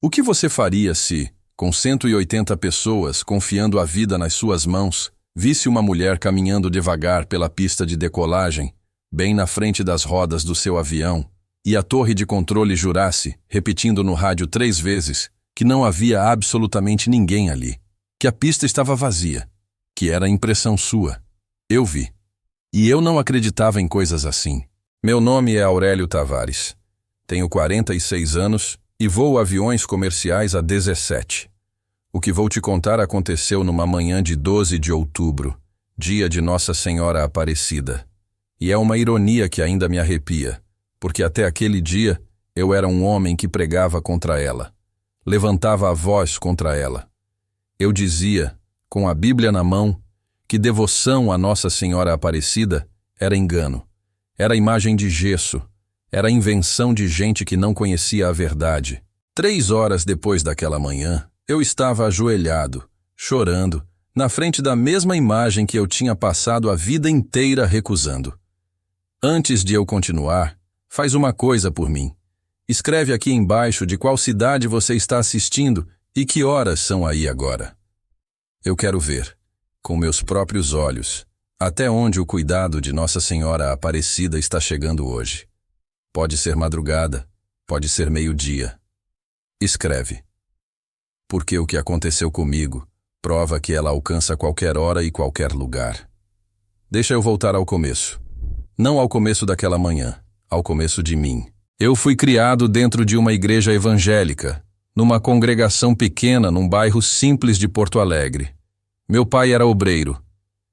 O que você faria se, com 180 pessoas confiando a vida nas suas mãos, visse uma mulher caminhando devagar pela pista de decolagem, bem na frente das rodas do seu avião, e a torre de controle jurasse, repetindo no rádio 3 vezes, que não havia absolutamente ninguém ali, que a pista estava vazia, que era impressão sua? Eu vi. E eu não acreditava em coisas assim. Meu nome é Aurélio Tavares. Tenho 46 anos e voo aviões comerciais há 17. O que vou te contar aconteceu numa manhã de 12 de outubro, dia de Nossa Senhora Aparecida. E é uma ironia que ainda me arrepia, porque até aquele dia eu era um homem que pregava contra ela, levantava a voz contra ela. Eu dizia, com a Bíblia na mão, que devoção a Nossa Senhora Aparecida era engano, era imagem de gesso, era invenção de gente que não conhecia a verdade. 3 horas depois daquela manhã, eu estava ajoelhado, chorando, na frente da mesma imagem que eu tinha passado a vida inteira recusando. Antes de eu continuar, faz uma coisa por mim. Escreve aqui embaixo de qual cidade você está assistindo e que horas são aí agora. Eu quero ver, com meus próprios olhos, até onde o cuidado de Nossa Senhora Aparecida está chegando hoje. Pode ser madrugada, pode ser meio-dia. Escreve. Porque o que aconteceu comigo prova que ela alcança qualquer hora e qualquer lugar. Deixa eu voltar ao começo. Não ao começo daquela manhã, ao começo de mim. Eu fui criado dentro de uma igreja evangélica, numa congregação pequena num bairro simples de Porto Alegre. Meu pai era obreiro.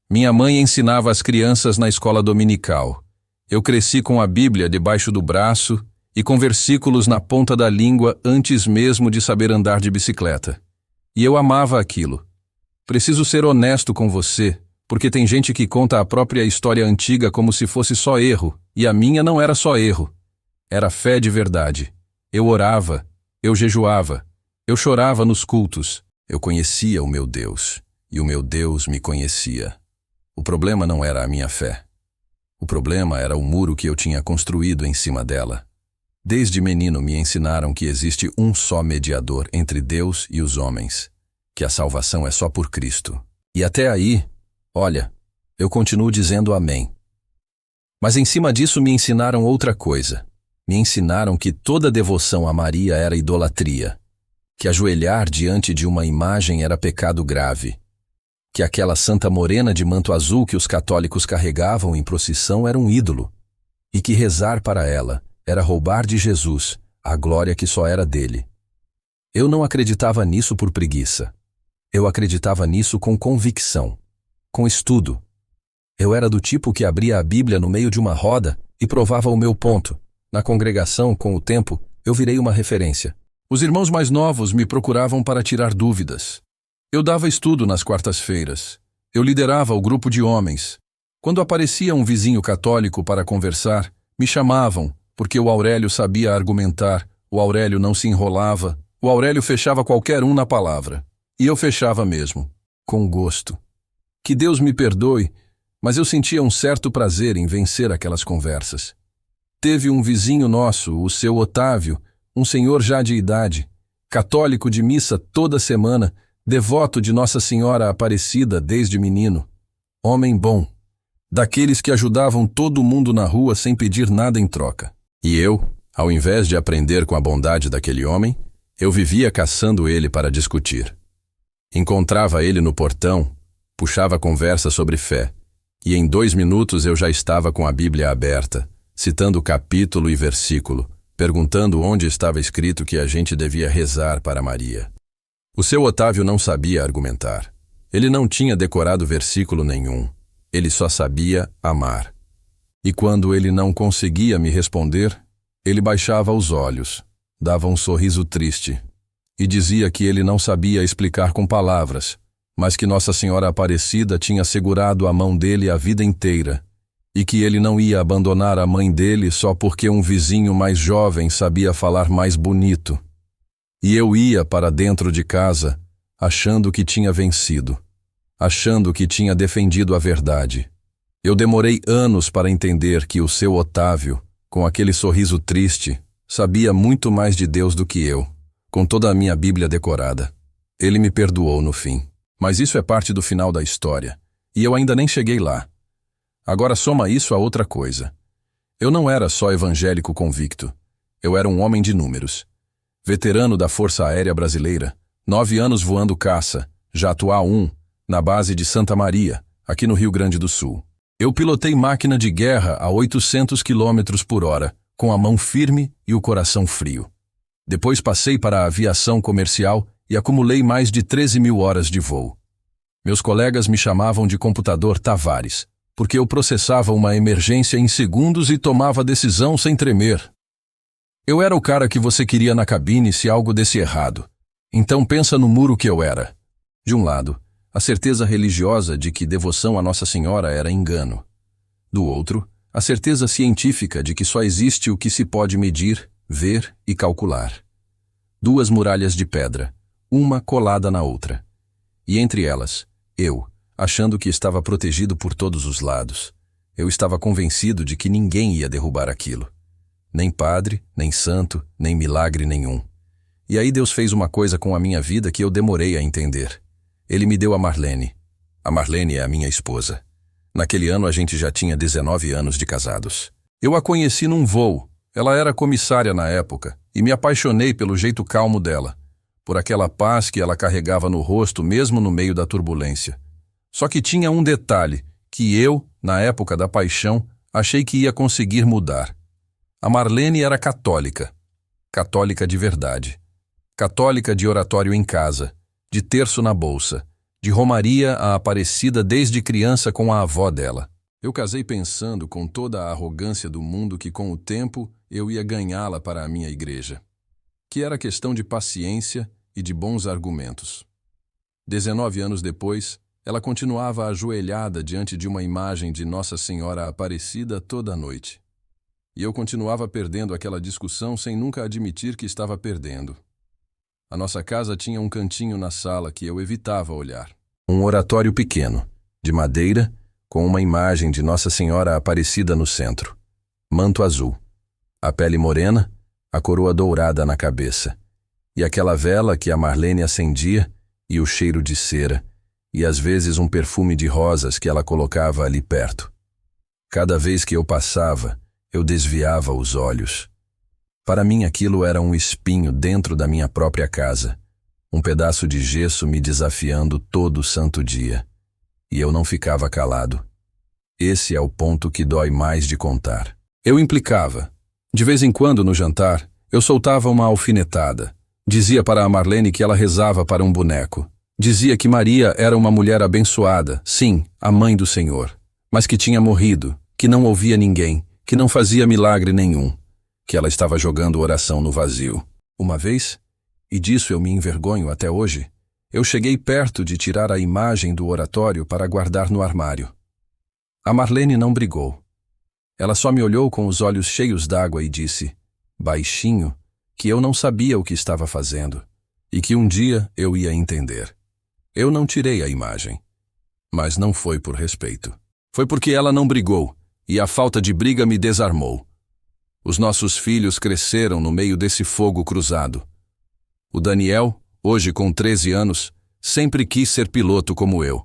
Minha mãe ensinava as crianças na escola dominical. Eu cresci com a Bíblia debaixo do braço e com versículos na ponta da língua antes mesmo de saber andar de bicicleta. E eu amava aquilo. Preciso ser honesto com você, porque tem gente que conta a própria história antiga como se fosse só erro, e a minha não era só erro. Era fé de verdade. Eu orava, eu jejuava, eu chorava nos cultos. Eu conhecia o meu Deus, e o meu Deus me conhecia. O problema não era a minha fé. O problema era o muro que eu tinha construído em cima dela. Desde menino me ensinaram que existe um só mediador entre Deus e os homens, que a salvação é só por Cristo. E até aí, olha, eu continuo dizendo amém. Mas em cima disso me ensinaram outra coisa. Me ensinaram que toda devoção a Maria era idolatria, que ajoelhar diante de uma imagem era pecado grave, que aquela santa morena de manto azul que os católicos carregavam em procissão era um ídolo, e que rezar para ela era roubar de Jesus a glória que só era dele. Eu não acreditava nisso por preguiça. Eu acreditava nisso com convicção, com estudo. Eu era do tipo que abria a Bíblia no meio de uma roda e provava o meu ponto. Na congregação, com o tempo, eu virei uma referência. Os irmãos mais novos me procuravam para tirar dúvidas. Eu dava estudo nas quartas-feiras. Eu liderava o grupo de homens. Quando aparecia um vizinho católico para conversar, me chamavam, porque o Aurélio sabia argumentar, o Aurélio não se enrolava, o Aurélio fechava qualquer um na palavra. E eu fechava mesmo, com gosto. Que Deus me perdoe, mas eu sentia um certo prazer em vencer aquelas conversas. Teve um vizinho nosso, o seu Otávio, um senhor já de idade, católico de missa toda semana, devoto de Nossa Senhora Aparecida desde menino. Homem bom, daqueles que ajudavam todo mundo na rua sem pedir nada em troca. E eu, ao invés de aprender com a bondade daquele homem, eu vivia caçando ele para discutir. Encontrava ele no portão, puxava conversa sobre fé, e em 2 minutos eu já estava com a Bíblia aberta, citando capítulo e versículo, perguntando onde estava escrito que a gente devia rezar para Maria. O seu Otávio não sabia argumentar. Ele não tinha decorado versículo nenhum. Ele só sabia amar. E quando ele não conseguia me responder, ele baixava os olhos, dava um sorriso triste e dizia que ele não sabia explicar com palavras, mas que Nossa Senhora Aparecida tinha segurado a mão dele a vida inteira e que ele não ia abandonar a mãe dele só porque um vizinho mais jovem sabia falar mais bonito. E eu ia para dentro de casa, achando que tinha vencido, achando que tinha defendido a verdade. Eu demorei anos para entender que o seu Otávio, com aquele sorriso triste, sabia muito mais de Deus do que eu, com toda a minha Bíblia decorada. Ele me perdoou no fim. Mas isso é parte do final da história. E eu ainda nem cheguei lá. Agora soma isso a outra coisa. Eu não era só evangélico convicto. Eu era um homem de números. Veterano da Força Aérea Brasileira, 9 anos voando caça, jato A1, na base de Santa Maria, aqui no Rio Grande do Sul. Eu pilotei máquina de guerra a 800 km por hora, com a mão firme e o coração frio. Depois passei para a aviação comercial e acumulei mais de 13 mil horas de voo. Meus colegas me chamavam de computador Tavares, porque eu processava uma emergência em segundos e tomava decisão sem tremer. Eu era o cara que você queria na cabine se algo desse errado. Então pensa no muro que eu era. De um lado, a certeza religiosa de que devoção a Nossa Senhora era engano. Do outro, a certeza científica de que só existe o que se pode medir, ver e calcular. 2 muralhas de pedra, uma colada na outra. E entre elas, eu, achando que estava protegido por todos os lados. Eu estava convencido de que ninguém ia derrubar aquilo. Nem padre, nem santo, nem milagre nenhum. E aí Deus fez uma coisa com a minha vida que eu demorei a entender. Ele me deu a Marlene. A Marlene é a minha esposa. Naquele ano a gente já tinha 19 anos de casados. Eu a conheci num voo. Ela era comissária na época e me apaixonei pelo jeito calmo dela, por aquela paz que ela carregava no rosto mesmo no meio da turbulência. Só que tinha um detalhe que eu, na época da paixão, achei que ia conseguir mudar. A Marlene era católica. Católica de verdade. Católica de oratório em casa, de terço na bolsa, de romaria à Aparecida desde criança com a avó dela. Eu casei pensando com toda a arrogância do mundo que com o tempo eu ia ganhá-la para a minha igreja. Que era questão de paciência e de bons argumentos. 19 anos depois, ela continuava ajoelhada diante de uma imagem de Nossa Senhora Aparecida toda noite. E eu continuava perdendo aquela discussão sem nunca admitir que estava perdendo. A nossa casa tinha um cantinho na sala que eu evitava olhar. Um oratório pequeno, de madeira, com uma imagem de Nossa Senhora Aparecida no centro. Manto azul. A pele morena, a coroa dourada na cabeça. E aquela vela que a Marlene acendia, e o cheiro de cera, e às vezes um perfume de rosas que ela colocava ali perto. Cada vez que eu passava, eu desviava os olhos. Para mim aquilo era um espinho dentro da minha própria casa, um pedaço de gesso me desafiando todo santo dia. E eu não ficava calado. Esse é o ponto que dói mais de contar. Eu implicava. De vez em quando, no jantar, eu soltava uma alfinetada. Dizia para a Marlene que ela rezava para um boneco. Dizia que Maria era uma mulher abençoada, sim, a mãe do Senhor, mas que tinha morrido, que não ouvia ninguém, que não fazia milagre nenhum, que ela estava jogando oração no vazio. Uma vez, e disso eu me envergonho até hoje, eu cheguei perto de tirar a imagem do oratório para guardar no armário. A Marlene não brigou. Ela só me olhou com os olhos cheios d'água e disse, baixinho, que eu não sabia o que estava fazendo e que um dia eu ia entender. Eu não tirei a imagem, mas não foi por respeito. Foi porque ela não brigou e a falta de briga me desarmou. Os nossos filhos cresceram no meio desse fogo cruzado. O Daniel, hoje com 13 anos, sempre quis ser piloto como eu.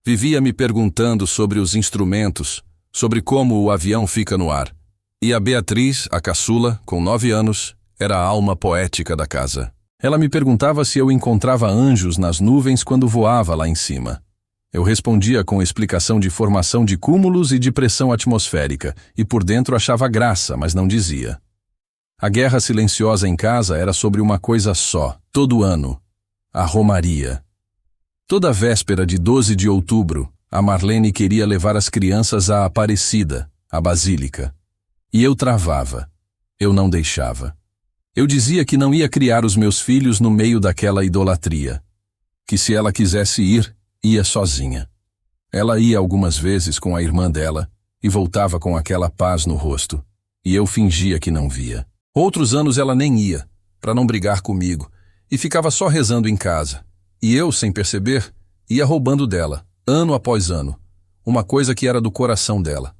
Vivia me perguntando sobre os instrumentos, sobre como o avião fica no ar. E a Beatriz, a caçula, com 9 anos, era a alma poética da casa. Ela me perguntava se eu encontrava anjos nas nuvens quando voava lá em cima. Eu respondia com explicação de formação de cúmulos e de pressão atmosférica, e por dentro achava graça, mas não dizia. A guerra silenciosa em casa era sobre uma coisa só, todo ano: a romaria. Toda véspera de 12 de outubro, a Marlene queria levar as crianças à Aparecida, à Basílica. E eu travava. Eu não deixava. Eu dizia que não ia criar os meus filhos no meio daquela idolatria. Que se ela quisesse ir, ia sozinha. Ela ia algumas vezes com a irmã dela e voltava com aquela paz no rosto, e eu fingia que não via. Outros anos ela nem ia, para não brigar comigo, e ficava só rezando em casa. E eu, sem perceber, ia roubando dela, ano após ano, uma coisa que era do coração dela.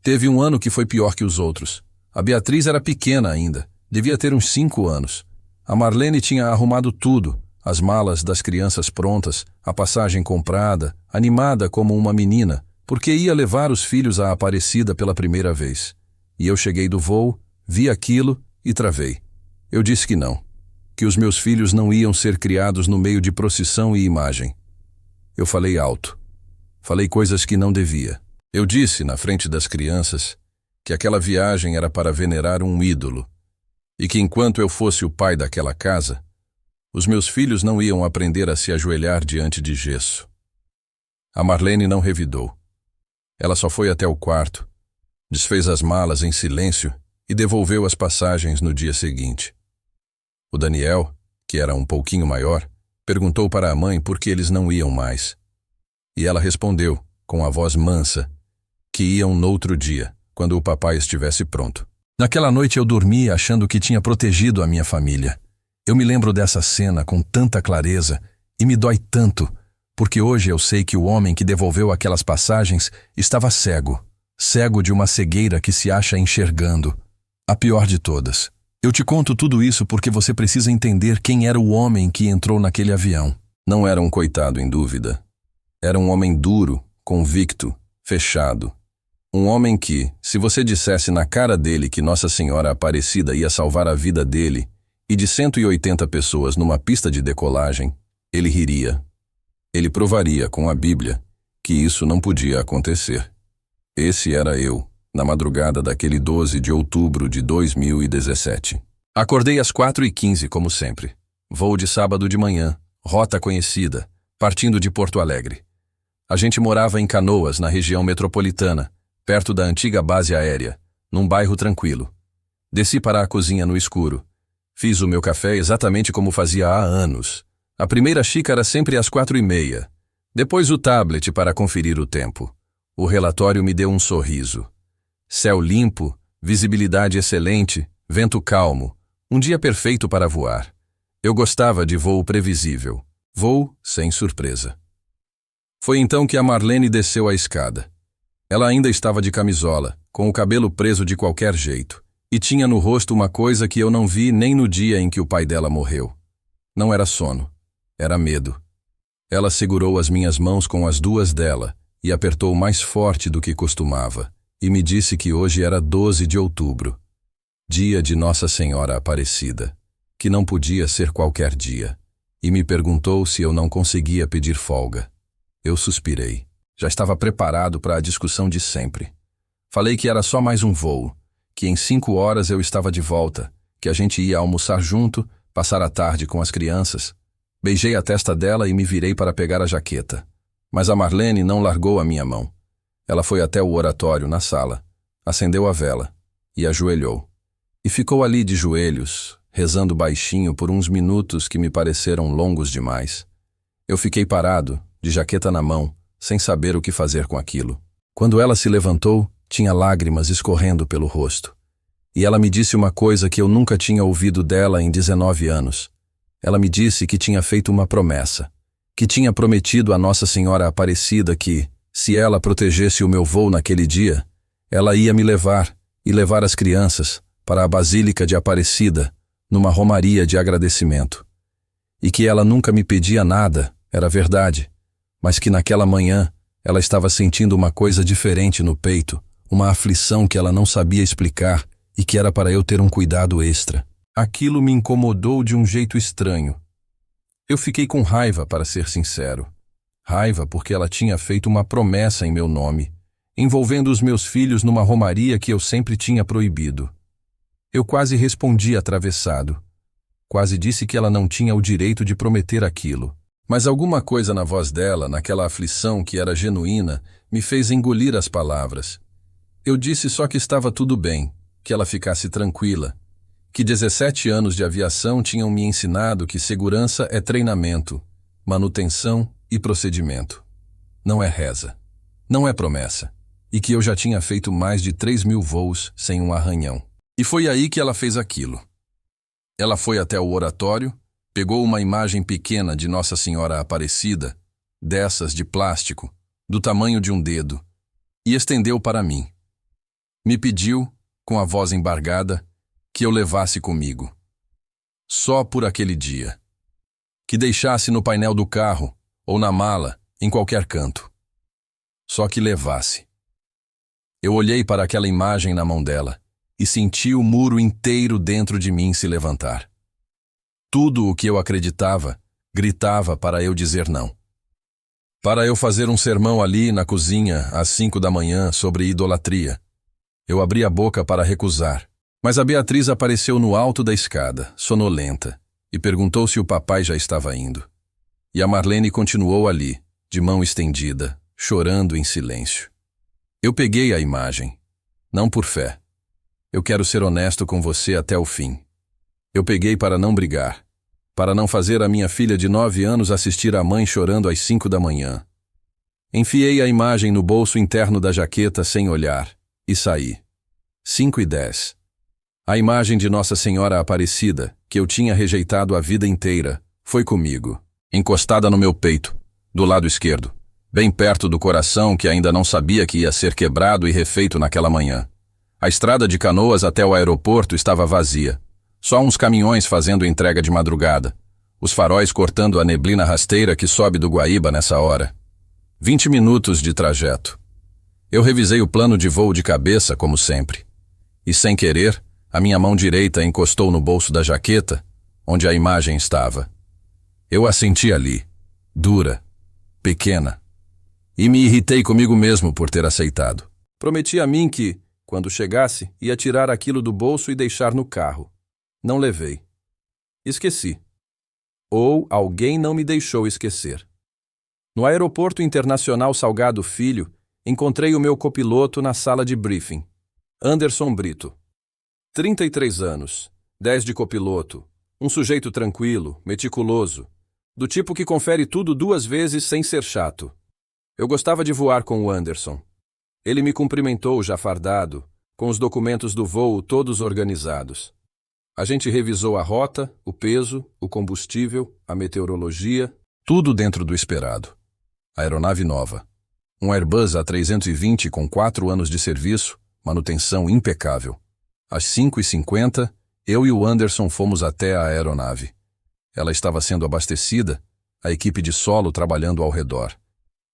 Teve um ano que foi pior que os outros. A Beatriz era pequena ainda, devia ter uns 5 anos. A Marlene tinha arrumado tudo, as malas das crianças prontas, a passagem comprada, animada como uma menina, porque ia levar os filhos à Aparecida pela primeira vez. E eu cheguei do voo, vi aquilo e travei. Eu disse que não, que os meus filhos não iam ser criados no meio de procissão e imagem. Eu falei alto. Falei coisas que não devia. Eu disse, na frente das crianças, que aquela viagem era para venerar um ídolo, e que enquanto eu fosse o pai daquela casa, os meus filhos não iam aprender a se ajoelhar diante de gesso. A Marlene não revidou. Ela só foi até o quarto, desfez as malas em silêncio e devolveu as passagens no dia seguinte. O Daniel, que era um pouquinho maior, perguntou para a mãe por que eles não iam mais. E ela respondeu, com a voz mansa, que iam noutro dia, quando o papai estivesse pronto. Naquela noite eu dormi achando que tinha protegido a minha família. Eu me lembro dessa cena com tanta clareza e me dói tanto, porque hoje eu sei que o homem que devolveu aquelas passagens estava cego, cego de uma cegueira que se acha enxergando. A pior de todas. Eu te conto tudo isso porque você precisa entender quem era o homem que entrou naquele avião. Não era um coitado em dúvida. Era um homem duro, convicto, fechado. Um homem que, se você dissesse na cara dele que Nossa Senhora Aparecida ia salvar a vida dele e de 180 pessoas numa pista de decolagem, ele riria. Ele provaria com a Bíblia que isso não podia acontecer. Esse era eu, na madrugada daquele 12 de outubro de 2017. Acordei às 4h15, como sempre. Voo de sábado de manhã, rota conhecida, partindo de Porto Alegre. A gente morava em Canoas, na região metropolitana, perto da antiga base aérea, num bairro tranquilo. Desci para a cozinha no escuro. Fiz o meu café exatamente como fazia há anos. A primeira xícara sempre às 4h30. Depois o tablet para conferir o tempo. O relatório me deu um sorriso. Céu limpo, visibilidade excelente, vento calmo. Um dia perfeito para voar. Eu gostava de voo previsível. Voo sem surpresa. Foi então que a Marlene desceu a escada. Ela ainda estava de camisola, com o cabelo preso de qualquer jeito, e tinha no rosto uma coisa que eu não vi nem no dia em que o pai dela morreu. Não era sono, era medo. Ela segurou as minhas mãos com as duas dela e apertou mais forte do que costumava, e me disse que hoje era 12 de outubro, dia de Nossa Senhora Aparecida, que não podia ser qualquer dia, e me perguntou se eu não conseguia pedir folga. Eu suspirei. Já estava preparado para a discussão de sempre. Falei que era só mais um voo, que em 5 horas eu estava de volta, que a gente ia almoçar junto, passar a tarde com as crianças. Beijei a testa dela e me virei para pegar a jaqueta. Mas a Marlene não largou a minha mão. Ela foi até o oratório, na sala, acendeu a vela e ajoelhou. E ficou ali de joelhos, rezando baixinho por uns minutos que me pareceram longos demais. Eu fiquei parado, de jaqueta na mão, sem saber o que fazer com aquilo. Quando ela se levantou, tinha lágrimas escorrendo pelo rosto. E ela me disse uma coisa que eu nunca tinha ouvido dela em 19 anos. Ela me disse que tinha feito uma promessa, que tinha prometido a Nossa Senhora Aparecida que, se ela protegesse o meu voo naquele dia, ela ia me levar e levar as crianças para a Basílica de Aparecida, numa romaria de agradecimento. E que ela nunca me pedia nada, era verdade, mas que naquela manhã ela estava sentindo uma coisa diferente no peito, uma aflição que ela não sabia explicar e que era para eu ter um cuidado extra. Aquilo me incomodou de um jeito estranho. Eu fiquei com raiva, para ser sincero. Raiva porque ela tinha feito uma promessa em meu nome, envolvendo os meus filhos numa romaria que eu sempre tinha proibido. Eu quase respondi atravessado. Quase disse que ela não tinha o direito de prometer aquilo. Mas alguma coisa na voz dela, naquela aflição que era genuína, me fez engolir as palavras. Eu disse só que estava tudo bem, que ela ficasse tranquila, que 17 anos de aviação tinham me ensinado que segurança é treinamento, manutenção e procedimento. Não é reza, não é promessa, e que eu já tinha feito mais de 3.000 voos sem um arranhão. E foi aí que ela fez aquilo. Ela foi até o oratório, pegou uma imagem pequena de Nossa Senhora Aparecida, dessas de plástico, do tamanho de um dedo, e estendeu para mim. Me pediu, com a voz embargada, que eu levasse comigo. Só por aquele dia. Que deixasse no painel do carro, ou na mala, em qualquer canto. Só que levasse. Eu olhei para aquela imagem na mão dela e senti o muro inteiro dentro de mim se levantar. Tudo o que eu acreditava gritava para eu dizer não. Para eu fazer um sermão ali na cozinha às 5 da manhã sobre idolatria. Eu abri a boca para recusar, mas a Beatriz apareceu no alto da escada, sonolenta, e perguntou se o papai já estava indo. E a Marlene continuou ali, de mão estendida, chorando em silêncio. Eu peguei a imagem, não por fé. Eu quero ser honesto com você até o fim. Eu peguei para não brigar, para não fazer a minha filha de 9 anos assistir a mãe chorando às 5 da manhã. Enfiei a imagem no bolso interno da jaqueta sem olhar e saí. 5:10. A imagem de Nossa Senhora Aparecida, que eu tinha rejeitado a vida inteira, foi comigo, encostada no meu peito, do lado esquerdo, bem perto do coração que ainda não sabia que ia ser quebrado e refeito naquela manhã. A estrada de Canoas até o aeroporto estava vazia. Só uns caminhões fazendo entrega de madrugada. Os faróis cortando a neblina rasteira que sobe do Guaíba nessa hora. 20 minutos de trajeto. Eu revisei o plano de voo de cabeça, como sempre. E sem querer, a minha mão direita encostou no bolso da jaqueta, onde a imagem estava. Eu a senti ali, dura, pequena. E me irritei comigo mesmo por ter aceitado. Prometi a mim que, quando chegasse, ia tirar aquilo do bolso e deixar no carro. Não levei. Esqueci. Ou alguém não me deixou esquecer. No Aeroporto Internacional Salgado Filho, encontrei o meu copiloto na sala de briefing. Anderson Brito. 33 anos, 10 de copiloto, um sujeito tranquilo, meticuloso, do tipo que confere tudo 2 vezes sem ser chato. Eu gostava de voar com o Anderson. Ele me cumprimentou já fardado, com os documentos do voo todos organizados. A gente revisou a rota, o peso, o combustível, a meteorologia, tudo dentro do esperado. Aeronave nova. Um Airbus A320 com 4 anos de serviço, manutenção impecável. Às 5:50, eu e o Anderson fomos até a aeronave. Ela estava sendo abastecida, a equipe de solo trabalhando ao redor.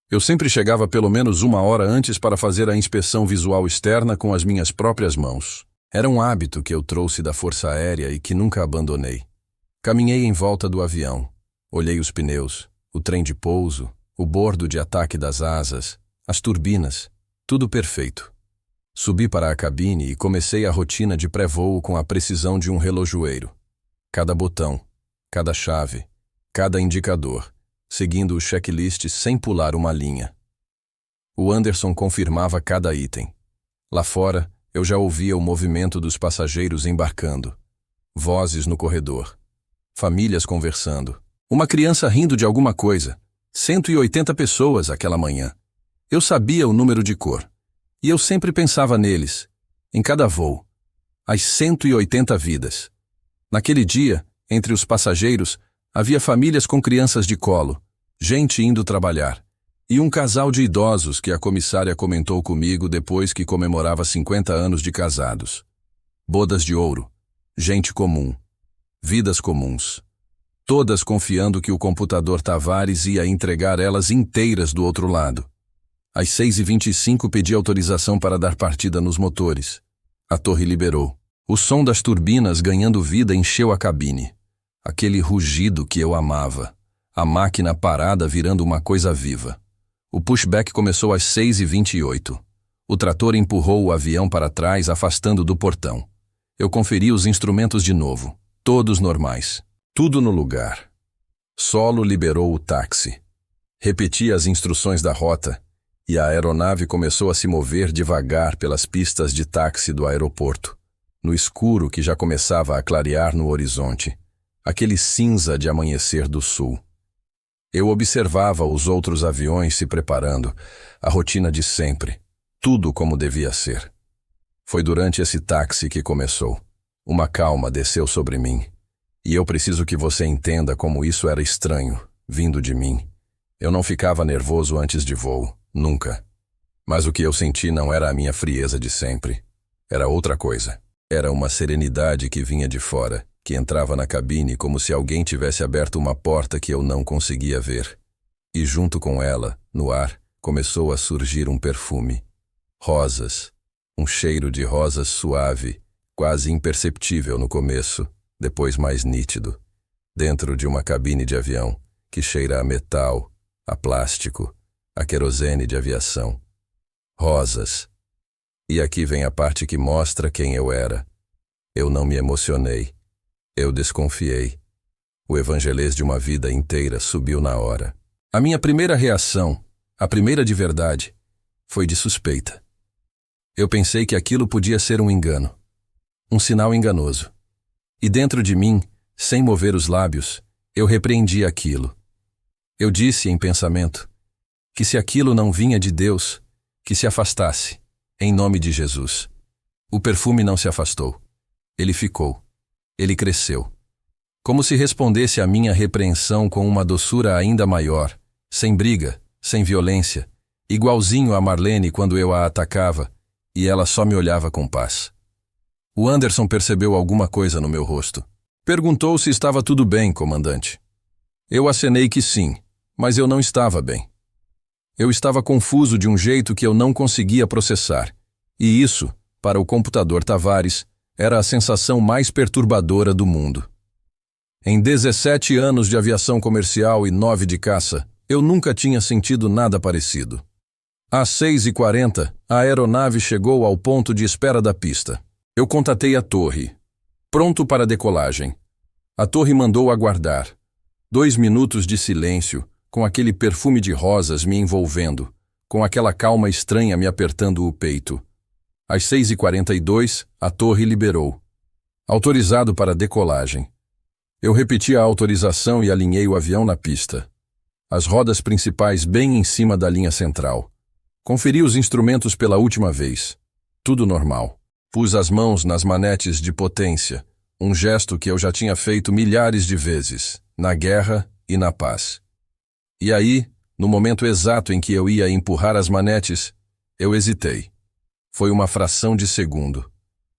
Eu sempre chegava pelo menos 1 hora antes para fazer a inspeção visual externa com as minhas próprias mãos. Era um hábito que eu trouxe da Força Aérea e que nunca abandonei. Caminhei em volta do avião, olhei os pneus, o trem de pouso, o bordo de ataque das asas, as turbinas, tudo perfeito. Subi para a cabine e comecei a rotina de pré-voo com a precisão de um relojoeiro. Cada botão, cada chave, cada indicador, seguindo o checklist sem pular uma linha. O Anderson confirmava cada item. Lá fora, eu já ouvia o movimento dos passageiros embarcando. Vozes no corredor. Famílias conversando. Uma criança rindo de alguma coisa. 180 pessoas aquela manhã. Eu sabia o número de cor. E eu sempre pensava neles, em cada voo. As 180 vidas. Naquele dia, entre os passageiros, havia famílias com crianças de colo, gente indo trabalhar, e um casal de idosos que a comissária comentou comigo depois que comemorava 50 anos de casados. Bodas de ouro, gente comum, vidas comuns. Todas confiando que o computador Tavares ia entregar elas inteiras do outro lado. Às 6:25 pedi autorização para dar partida nos motores. A torre liberou. O som das turbinas ganhando vida encheu a cabine. Aquele rugido que eu amava. A máquina parada virando uma coisa viva. O pushback começou às 6:28. O trator empurrou o avião para trás, afastando do portão. Eu conferi os instrumentos de novo. Todos normais. Tudo no lugar. Solo liberou o táxi. Repeti as instruções da rota. E a aeronave começou a se mover devagar pelas pistas de táxi do aeroporto, no escuro que já começava a clarear no horizonte, aquele cinza de amanhecer do sul. Eu observava os outros aviões se preparando, a rotina de sempre, tudo como devia ser. Foi durante esse táxi que começou. Uma calma desceu sobre mim, e eu preciso que você entenda como isso era estranho, vindo de mim. Eu não ficava nervoso antes de voo. Nunca. Mas o que eu senti não era a minha frieza de sempre. Era outra coisa. Era uma serenidade que vinha de fora que entrava na cabine como se alguém tivesse aberto uma porta que eu não conseguia ver. E junto com ela, no ar, começou a surgir um perfume. Rosas. Um cheiro de rosas suave, quase imperceptível no começo, depois mais nítido. Dentro de uma cabine de avião, que cheira a metal, a plástico, a querosene de aviação. Rosas. E aqui vem a parte que mostra quem eu era. Eu não me emocionei. Eu desconfiei. O evangelês de uma vida inteira subiu na hora. A minha primeira reação, a primeira de verdade, foi de suspeita. Eu pensei que aquilo podia ser um engano, um sinal enganoso. E dentro de mim, sem mover os lábios, eu repreendi aquilo. Eu disse em pensamento que se aquilo não vinha de Deus, que se afastasse, em nome de Jesus. O perfume não se afastou. Ele ficou. Ele cresceu. Como se respondesse à minha repreensão com uma doçura ainda maior, sem briga, sem violência, igualzinho a Marlene quando eu a atacava, e ela só me olhava com paz. O Anderson percebeu alguma coisa no meu rosto. Perguntou se estava tudo bem, comandante. Eu acenei que sim, mas eu não estava bem. Eu estava confuso de um jeito que eu não conseguia processar, e isso, para o computador Tavares, era a sensação mais perturbadora do mundo. Em 17 anos de aviação comercial e 9 de caça, eu nunca tinha sentido nada parecido. Às 6h40, a aeronave chegou ao ponto de espera da pista. Eu contatei a torre. Pronto para decolagem. A torre mandou aguardar. 2 minutos de silêncio, com aquele perfume de rosas me envolvendo, com aquela calma estranha me apertando o peito. Às 6h42, a torre liberou. Autorizado para decolagem. Eu repeti a autorização e alinhei o avião na pista. As rodas principais bem em cima da linha central. Conferi os instrumentos pela última vez. Tudo normal. Pus as mãos nas manetes de potência, um gesto que eu já tinha feito milhares de vezes, na guerra e na paz. E aí, no momento exato em que eu ia empurrar as manetes, eu hesitei. Foi uma fração de segundo.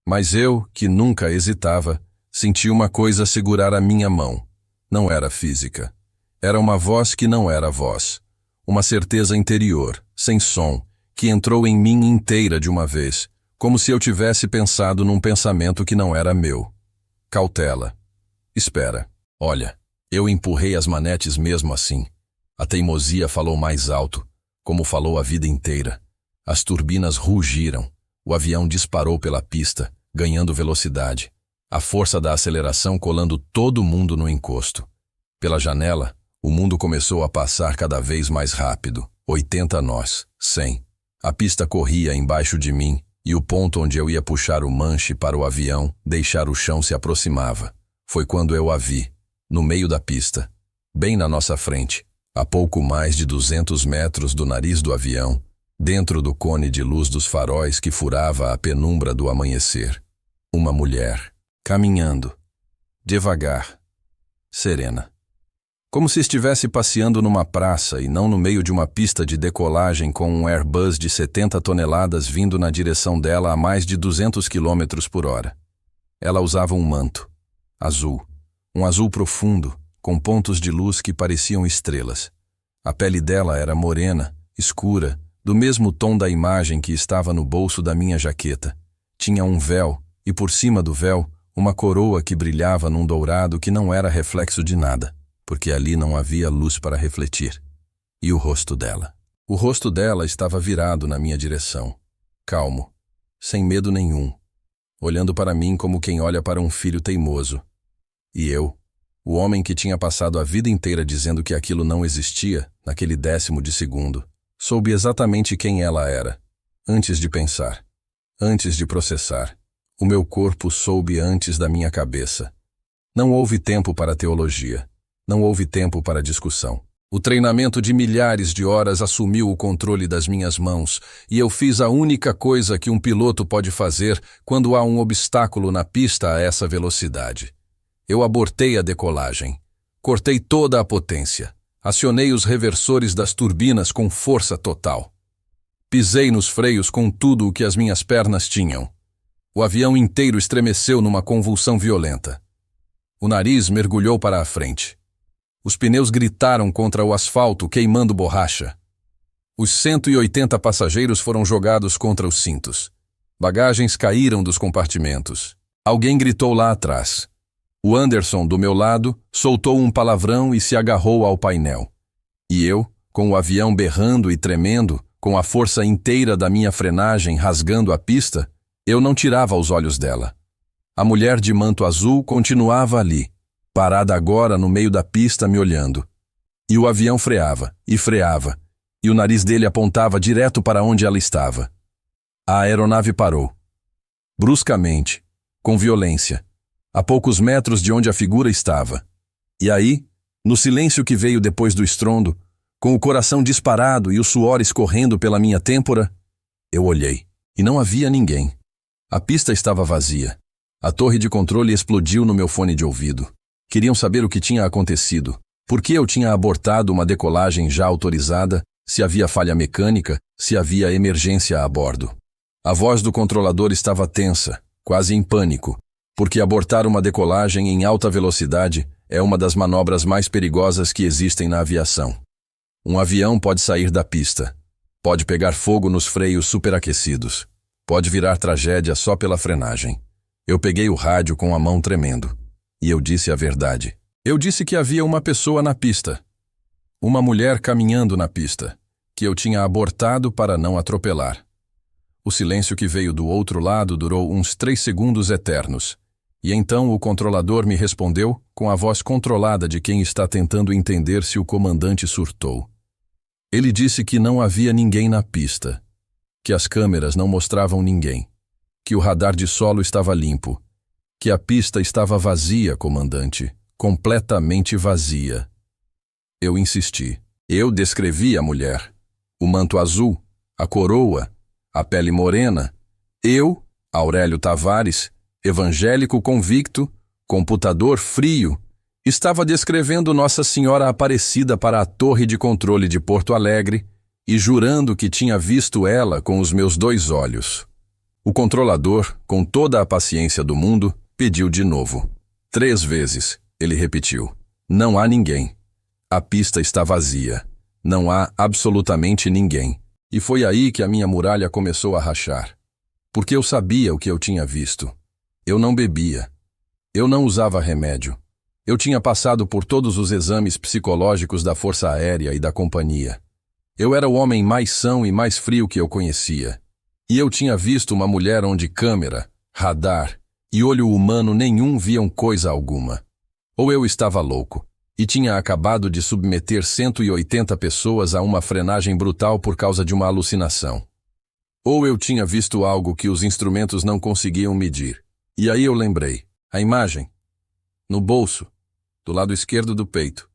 Mas eu, que nunca hesitava, senti uma coisa segurar a minha mão. Não era física. Era uma voz que não era voz. Uma certeza interior, sem som, que entrou em mim inteira de uma vez, como se eu tivesse pensado num pensamento que não era meu. Cautela. Espera. Olha, eu empurrei as manetes mesmo assim. A teimosia falou mais alto, como falou a vida inteira. As turbinas rugiram. O avião disparou pela pista, ganhando velocidade. A força da aceleração colando todo mundo no encosto. Pela janela, o mundo começou a passar cada vez mais rápido. 80 nós, 100. A pista corria embaixo de mim, e o ponto onde eu ia puxar o manche para o avião, deixar o chão se aproximava. Foi quando eu a vi, no meio da pista, bem na nossa frente, a pouco mais de 200 metros do nariz do avião, dentro do cone de luz dos faróis que furava a penumbra do amanhecer. Uma mulher, caminhando, devagar, serena. Como se estivesse passeando numa praça e não no meio de uma pista de decolagem com um Airbus de 70 toneladas vindo na direção dela a mais de 200 km por hora. Ela usava um manto, azul, um azul profundo, com pontos de luz que pareciam estrelas. A pele dela era morena, escura, do mesmo tom da imagem que estava no bolso da minha jaqueta. Tinha um véu, e por cima do véu, uma coroa que brilhava num dourado que não era reflexo de nada, porque ali não havia luz para refletir. E o rosto dela? O rosto dela estava virado na minha direção, calmo, sem medo nenhum, olhando para mim como quem olha para um filho teimoso. E eu, o homem que tinha passado a vida inteira dizendo que aquilo não existia, naquele 10º de segundo, soube exatamente quem ela era, antes de pensar, antes de processar. O meu corpo soube antes da minha cabeça. Não houve tempo para teologia. Não houve tempo para discussão. O treinamento de milhares de horas assumiu o controle das minhas mãos e eu fiz a única coisa que um piloto pode fazer quando há um obstáculo na pista a essa velocidade. Eu abortei a decolagem. Cortei toda a potência. Acionei os reversores das turbinas com força total. Pisei nos freios com tudo o que as minhas pernas tinham. O avião inteiro estremeceu numa convulsão violenta. O nariz mergulhou para a frente. Os pneus gritaram contra o asfalto, queimando borracha. Os 180 passageiros foram jogados contra os cintos. Bagagens caíram dos compartimentos. Alguém gritou lá atrás. O Anderson, do meu lado, soltou um palavrão e se agarrou ao painel. E eu, com o avião berrando e tremendo, com a força inteira da minha frenagem rasgando a pista, eu não tirava os olhos dela. A mulher de manto azul continuava ali, parada agora no meio da pista me olhando. E o avião freava, e o nariz dele apontava direto para onde ela estava. A aeronave parou. Bruscamente, com violência, a poucos metros de onde a figura estava. E aí, no silêncio que veio depois do estrondo, com o coração disparado e o suor escorrendo pela minha têmpora, eu olhei, e não havia ninguém. A pista estava vazia. A torre de controle explodiu no meu fone de ouvido. Queriam saber o que tinha acontecido, por que eu tinha abortado uma decolagem já autorizada, se havia falha mecânica, se havia emergência a bordo. A voz do controlador estava tensa, quase em pânico, porque abortar uma decolagem em alta velocidade é uma das manobras mais perigosas que existem na aviação. Um avião pode sair da pista, pode pegar fogo nos freios superaquecidos, pode virar tragédia só pela frenagem. Eu peguei o rádio com a mão tremendo, e eu disse a verdade. Eu disse que havia uma pessoa na pista, uma mulher caminhando na pista, que eu tinha abortado para não atropelar. O silêncio que veio do outro lado durou uns 3 segundos eternos, e então o controlador me respondeu com a voz controlada de quem está tentando entender se o comandante surtou. Ele disse que não havia ninguém na pista, que as câmeras não mostravam ninguém, que o radar de solo estava limpo, que a pista estava vazia, comandante, completamente vazia. Eu insisti. Eu descrevi a mulher, o manto azul, a coroa, a pele morena. Eu, Aurélio Tavares, evangélico convicto, computador frio, estava descrevendo Nossa Senhora Aparecida para a torre de controle de Porto Alegre e jurando que tinha visto ela com os meus 2 olhos. O controlador, com toda a paciência do mundo, pediu de novo. 3 vezes, ele repetiu. Não há ninguém. A pista está vazia. Não há absolutamente ninguém. E foi aí que a minha muralha começou a rachar. Porque eu sabia o que eu tinha visto. Eu não bebia. Eu não usava remédio. Eu tinha passado por todos os exames psicológicos da Força Aérea e da companhia. Eu era o homem mais são e mais frio que eu conhecia. E eu tinha visto uma mulher onde câmera, radar e olho humano nenhum viam coisa alguma. Ou eu estava louco, e tinha acabado de submeter 180 pessoas a uma frenagem brutal por causa de uma alucinação. Ou eu tinha visto algo que os instrumentos não conseguiam medir. E aí eu lembrei. A imagem. No bolso, do lado esquerdo do peito.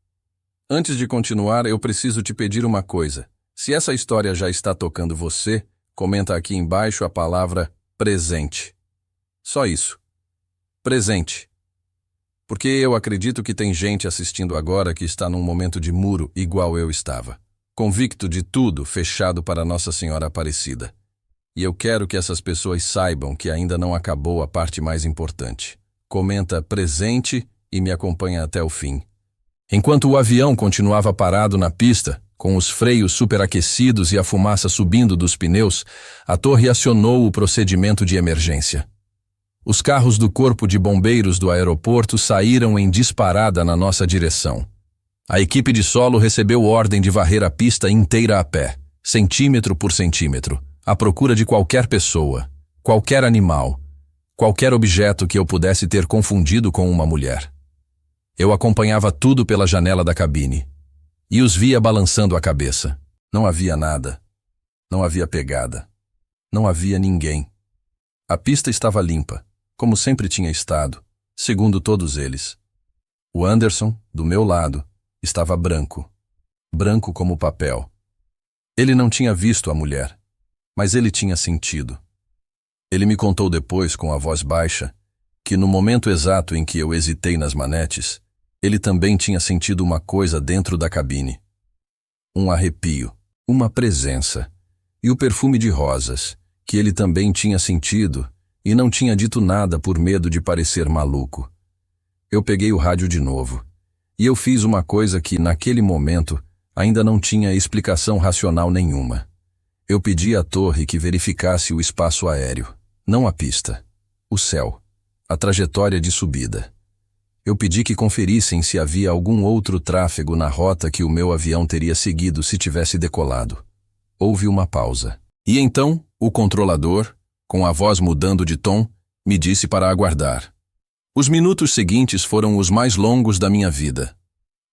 Antes de continuar, eu preciso te pedir uma coisa. Se essa história já está tocando você, comenta aqui embaixo a palavra presente. Só isso. Presente. Porque eu acredito que tem gente assistindo agora que está num momento de muro igual eu estava. Convicto de tudo, fechado para Nossa Senhora Aparecida. E eu quero que essas pessoas saibam que ainda não acabou a parte mais importante. Comenta presente e me acompanha até o fim. Enquanto o avião continuava parado na pista, com os freios superaquecidos e a fumaça subindo dos pneus, a torre acionou o procedimento de emergência. Os carros do Corpo de Bombeiros do aeroporto saíram em disparada na nossa direção. A equipe de solo recebeu ordem de varrer a pista inteira a pé, centímetro por centímetro, à procura de qualquer pessoa, qualquer animal, qualquer objeto que eu pudesse ter confundido com uma mulher. Eu acompanhava tudo pela janela da cabine e os via balançando a cabeça. Não havia nada. Não havia pegada. Não havia ninguém. A pista estava limpa, como sempre tinha estado, segundo todos eles. O Anderson, do meu lado, estava branco. Branco como papel. Ele não tinha visto a mulher, mas ele tinha sentido. Ele me contou depois, com a voz baixa, que no momento exato em que eu hesitei nas manetes, ele também tinha sentido uma coisa dentro da cabine. Um arrepio, uma presença, e o perfume de rosas, que ele também tinha sentido, e não tinha dito nada por medo de parecer maluco. Eu peguei o rádio de novo. E eu fiz uma coisa que, naquele momento, ainda não tinha explicação racional nenhuma. Eu pedi à torre que verificasse o espaço aéreo, não a pista, o céu, a trajetória de subida. Eu pedi que conferissem se havia algum outro tráfego na rota que o meu avião teria seguido se tivesse decolado. Houve uma pausa. E então, o controlador, com a voz mudando de tom, me disse para aguardar. Os minutos seguintes foram os mais longos da minha vida.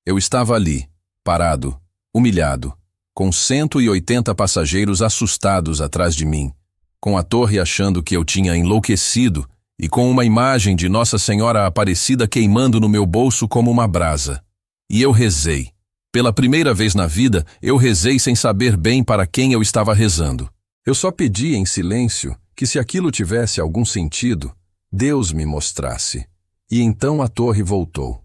Eu estava ali, parado, humilhado, com 180 passageiros assustados atrás de mim, com a torre achando que eu tinha enlouquecido e com uma imagem de Nossa Senhora Aparecida queimando no meu bolso como uma brasa. E eu rezei. Pela primeira vez na vida, eu rezei sem saber bem para quem eu estava rezando. Eu só pedi em silêncio que, se aquilo tivesse algum sentido, Deus me mostrasse. E então a torre voltou.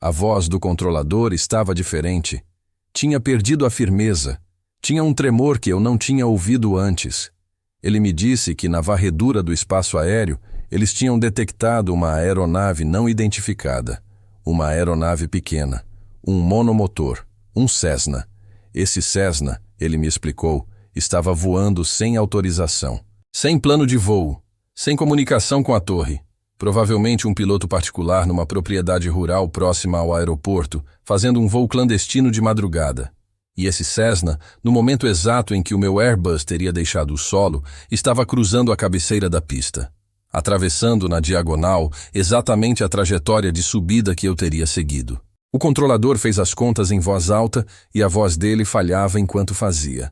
A voz do controlador estava diferente. Tinha perdido a firmeza. Tinha um tremor que eu não tinha ouvido antes. Ele me disse que na varredura do espaço aéreo eles tinham detectado uma aeronave não identificada. Uma aeronave pequena. Um monomotor. Um Cessna. Esse Cessna, ele me explicou, estava voando sem autorização. Sem plano de voo. Sem comunicação com a torre. Provavelmente um piloto particular numa propriedade rural próxima ao aeroporto, fazendo um voo clandestino de madrugada. E esse Cessna, no momento exato em que o meu Airbus teria deixado o solo, estava cruzando a cabeceira da pista, atravessando na diagonal exatamente a trajetória de subida que eu teria seguido. O controlador fez as contas em voz alta e a voz dele falhava enquanto fazia.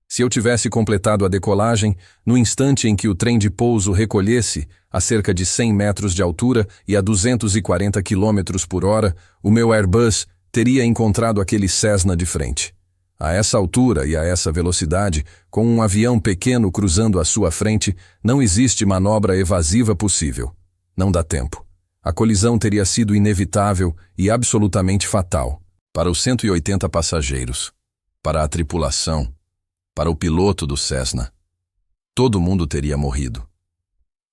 Se eu tivesse completado a decolagem, no instante em que o trem de pouso recolhesse, a cerca de 100 metros de altura e a 240 km por hora, o meu Airbus teria encontrado aquele Cessna de frente. A essa altura e a essa velocidade, com um avião pequeno cruzando à sua frente, não existe manobra evasiva possível. Não dá tempo. A colisão teria sido inevitável e absolutamente fatal para os 180 passageiros, para a tripulação, para o piloto do Cessna. Todo mundo teria morrido.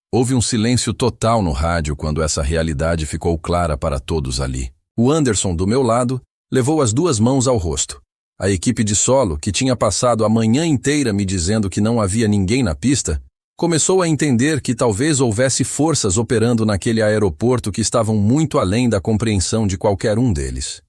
Houve um silêncio total no rádio quando essa realidade ficou clara para todos ali. O Anderson, do meu lado, levou as duas mãos ao rosto. A equipe de solo, que tinha passado a manhã inteira me dizendo que não havia ninguém na pista, começou a entender que talvez houvesse forças operando naquele aeroporto que estavam muito além da compreensão de qualquer um deles.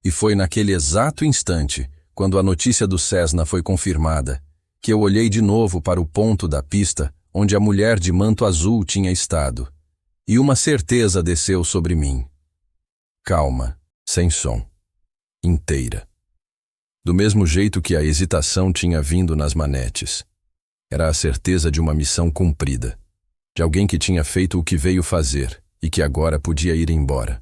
E foi naquele exato instante, quando a notícia do Cessna foi confirmada, que eu olhei de novo para o ponto da pista onde a mulher de manto azul tinha estado, e uma certeza desceu sobre mim. Calma, sem som, inteira. Do mesmo jeito que a hesitação tinha vindo nas manetes. Era a certeza de uma missão cumprida, de alguém que tinha feito o que veio fazer e que agora podia ir embora.